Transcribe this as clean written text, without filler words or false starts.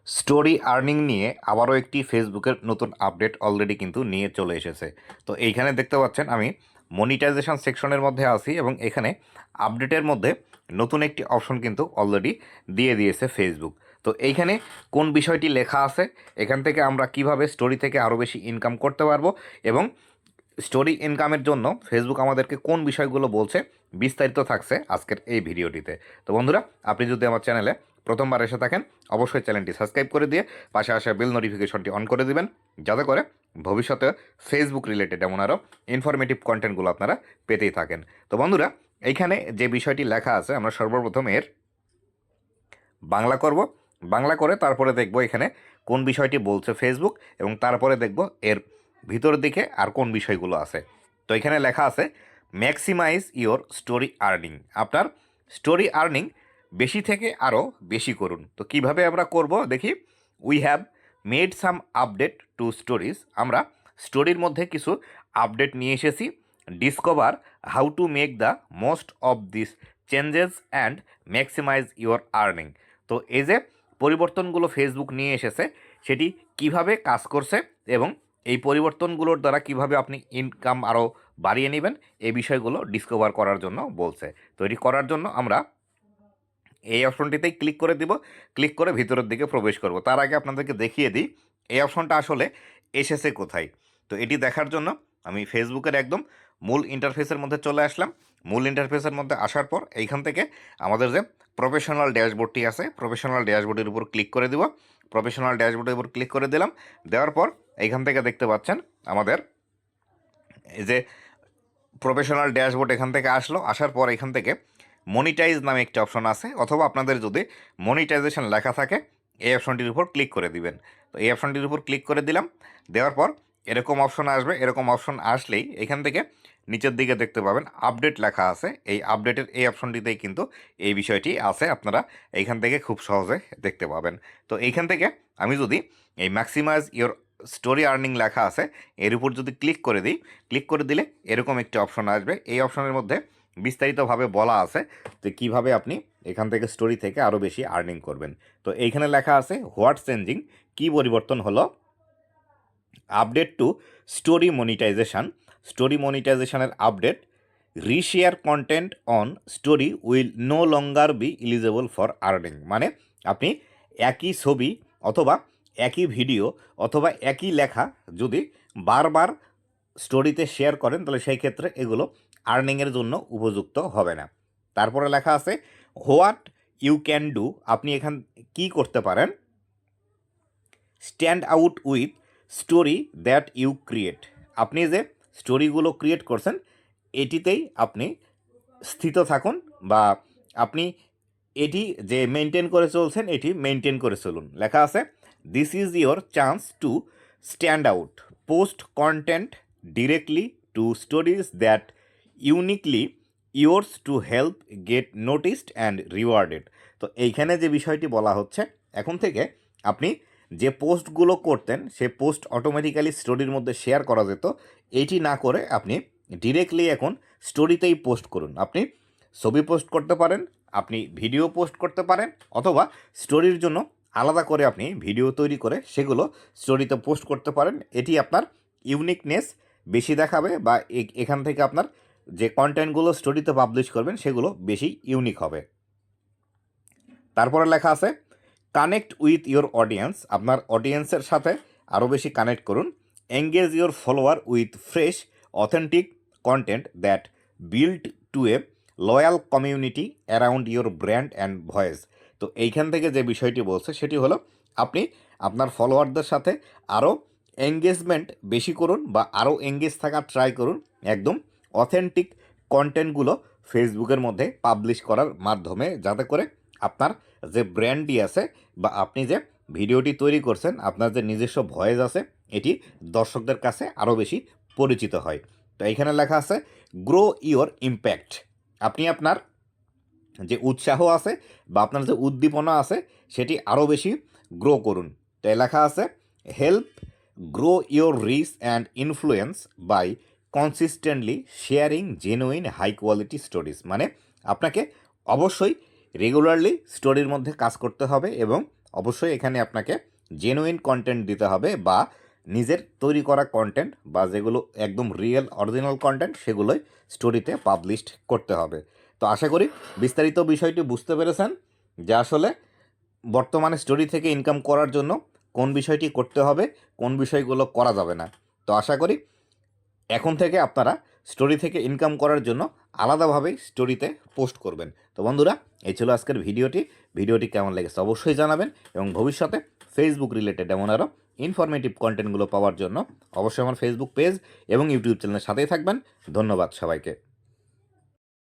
Story earning নিয়ে আবারও একটি ফেসবুকের নতুন আপডেট অলরেডি কিন্তু নিয়ে চলে এসেছে। তো এইখানে দেখতে পাচ্ছেন আমি মনিটাইজেশন সেকশনের মধ্যে আছি এবং এখানে আপডেটের মধ্যে নতুন একটি অপশন কিন্তু অলরেডি দিয়ে দিয়েছে ফেসবুক। তো এইখানে কোন বিষয়টি লেখা আছে, এখান থেকে আমরা কিভাবে স্টোরি থেকে আরও বেশি ইনকাম করতে পারবো এবং স্টোরি ইনকামের জন্য ফেসবুক আমাদেরকে কোন বিষয়গুলো বলছে, বিস্তারিত থাকছে আজকের এই ভিডিওটিতে। তো বন্ধুরা, আপনি যদি আমার চ্যানেলে প্রথমবার এসে থাকেন, অবশ্যই চ্যানেলটি সাবস্ক্রাইব করে দিয়ে পাশে আসা বেল নোটিফিকেশনটি অন করে দিবেন, যাতে করে ভবিষ্যতে ফেসবুক রিলেটেড এমন আরও ইনফরমেটিভ কন্টেন্টগুলো আপনারা পেতেই থাকেন। তো বন্ধুরা, এইখানে যে বিষয়টি লেখা আছে, আমরা সর্বপ্রথম এর বাংলা করব। বাংলা করে তারপরে দেখব এখানে কোন বিষয়টি বলছে ফেসবুক, এবং তারপরে দেখব এর ভিতরের দিকে আর কোন বিষয়গুলো আছে। তো এখানে লেখা আছে ম্যাক্সিমাইজ ইওর স্টোরি আর্নিং। আপনার স্টোরি আর্নিং বেশি থেকে আরও বেশি করুন। তো কিভাবে আমরা করব দেখি। We have made some update to stories. আমরা স্টোরির মধ্যে কিছু আপডেট নিয়ে এসেছি। Discover how to make the most of this changes and maximise your earning. তো এই যে পরিবর্তনগুলো ফেসবুক নিয়ে এসেছে, সেটি কিভাবে কাজ করছে এবং এই পরিবর্তনগুলোর দ্বারা কিভাবে আপনি ইনকাম আরও বাড়িয়ে নেবেন, এই বিষয়গুলো ডিসকভার করার জন্য বলছে। তো এটি করার জন্য আমরা এই অপশনটিতেই ক্লিক করে দিব। ক্লিক করে ভিতরের দিকে প্রবেশ করব। তার আগে আপনাদেরকে দেখিয়ে দিই এই অপশনটা আসলে এসেছে কোথায়। তো এটি দেখার জন্য আমি ফেসবুকের একদম মূল ইন্টারফেসের মধ্যে চলে আসলাম। মূল ইন্টারফেসের মধ্যে আসার পর এইখান থেকে আমাদের যে প্রফেশনাল ড্যাশবোর্ডটি আছে, প্রফেশনাল ড্যাশবোর্ডের উপর ক্লিক করে দিব। প্রফেশনাল ড্যাশবোর্ডের উপর ক্লিক করে দিলাম। দেওয়ার পর এইখান থেকে দেখতে পাচ্ছেন আমাদের এই যে প্রফেশনাল ড্যাশবোর্ড এখান থেকে আসলো। আসার পর এখান থেকে মনিটাইজ নামে একটি অপশন আছে, অথবা আপনাদের যদি মনিটাইজেশন লেখা থাকে এই অপশনটির উপর ক্লিক করে দিবেন। তো এই অপশনটির উপর ক্লিক করে দিলাম। দেওয়ার পর এরকম অপশন আসবে। এরকম অপশন আসলেই এখান থেকে নিচের দিকে দেখতে পাবেন আপডেট লেখা আছে। এই আপডেটের এই অপশনটিতেই কিন্তু এই বিষয়টি আছে, আপনারা এইখান থেকে খুব সহজে দেখতে পাবেন। তো এইখান থেকে আমি যদি এই ম্যাক্সিমাইজ ইওর স্টোরি আর্নিং লেখা আছে এর উপর যদি ক্লিক করে দিই, ক্লিক করে দিলে এরকম একটি অপশন আসবে। এই অপশনের মধ্যে বিস্তারিতভাবে বলা আছে যে কীভাবে আপনি এখান থেকে স্টোরি থেকে আরও বেশি আর্নিং করবেন। তো এইখানে লেখা আছে হোয়াট চেঞ্জিং, কী পরিবর্তন হলো। Update to story monetization, story মনিটাইজেশনের update. Reshare content on story will no longer be eligible for earning. মানে আপনি একই ছবি অথবা একই ভিডিও অথবা একই লেখা যদি বারবার স্টোরিতে শেয়ার করেন, তাহলে সেই ক্ষেত্রে এগুলো আর্নিংয়ের জন্য উপযুক্ত হবে না। তারপরে লেখা আছে হোয়াট ইউ ক্যান ডু, আপনি এখান কি করতে পারেন। Stand out with story that you create, আপনি যে স্টোরিগুলো ক্রিয়েট করছেন এটিতেই আপনি স্থিত থাকুন, বা আপনি এটি যে মেনটেন করে চলছেন এটি মেনটেন করে চলুন। লেখা আছে this is your chance to stand out, post content directly to stories that uniquely yours to help gate noticed and rewarded. তো এইখানে যে বিষয়টি বলা হচ্ছে, এখন থেকে আপনি যে পোস্টগুলো করতেন সে পোস্ট অটোমেটিক্যালি স্টোরির মধ্যে শেয়ার করা যেত, এইটি না করে আপনি ডিরেক্টলি এখন স্টোরিতেই পোস্ট করুন। আপনি ছবি পোস্ট করতে পারেন, আপনি ভিডিও পোস্ট করতে পারেন, অথবা স্টোরির জন্য আলাদা করে আপনি ভিডিও তৈরি করে সেগুলো স্টোরিতে পোস্ট করতে পারেন। এটি আপনার ইউনিকনেস বেশি দেখাবে, বা এখান থেকে আপনার যে কন্টেন্টগুলো স্টোরিতে পাবলিশ করবেন সেগুলো বেশি ইউনিক হবে। তারপরে লেখা আছে কানেক্ট উইথ ইয়োর অডিয়েন্স, আপনার অডিয়েন্সের সাথে আরও বেশি কানেক্ট করুন। Engage your follower with fresh authentic content that build to a loyal community around your brand and voice. তো এইখান থেকে যে বিষয়টি বলছে সেটি হলো আপনি আপনার ফলোয়ারদের সাথে আরও এঙ্গেজমেন্ট বেশি করুন, বা আরও এঙ্গেজ থাকার ট্রাই করুন একদম অথেন্টিক কন্টেন্টগুলো ফেসবুকের মধ্যে পাবলিশ করার মাধ্যমে, যাতে করে আপনার যে ব্র্যান্ডটি আছে বা আপনি যে ভিডিওটি তৈরি করছেন, আপনার যে নিজস্ব ভয়েস আছে, এটি দর্শকদের কাছে আরও বেশি পরিচিত হয়। তো এইখানে লেখা আছে গ্রো ইওর ইম্প্যাক্ট, আপনি আপনার যে উৎসাহ আছে বা আপনার যে উদ্দীপনা আছে সেটি আরও বেশি গ্রো করুন। তাই লেখা আছে help grow your reach and influence by consistently sharing genuine high quality stories. মানে আপনাকে অবশ্যই রেগুলারলি স্টোরির মধ্যে কাজ করতে হবে এবং অবশ্যই এখানে আপনাকে জেনুইন কন্টেন্ট দিতে হবে বা নিজের তৈরি করা কন্টেন্ট বা যেগুলো একদম রিয়েল অরিজিনাল কন্টেন্ট সেগুলোই স্টোরিতে পাবলিশ করতে হবে। তো আশা করি বিস্তারিত বিষয়টি বুঝতে পেরেছেন যে আসলে বর্তমানে স্টোরি থেকে ইনকাম করার জন্য কোন বিষয়টি করতে হবে, কোন বিষয়গুলো করা যাবে না। তো আশা করি এখন থেকে আপনারা স্টোরি থেকে ইনকাম করার জন্য আলাদাভাবেই স্টোরিতে পোস্ট করবেন। তো বন্ধুরা, এই ছিল আজকের ভিডিওটি কেমন লেগেছে অবশ্যই জানাবেন এবং ভবিষ্যতে ফেসবুক রিলেটেড এমন আরও ইনফরমেটিভ কন্টেন্টগুলো পাওয়ার জন্য অবশ্যই আমার ফেসবুক পেজ এবং ইউটিউব চ্যানেলের সাথেই থাকবেন। ধন্যবাদ সবাইকে।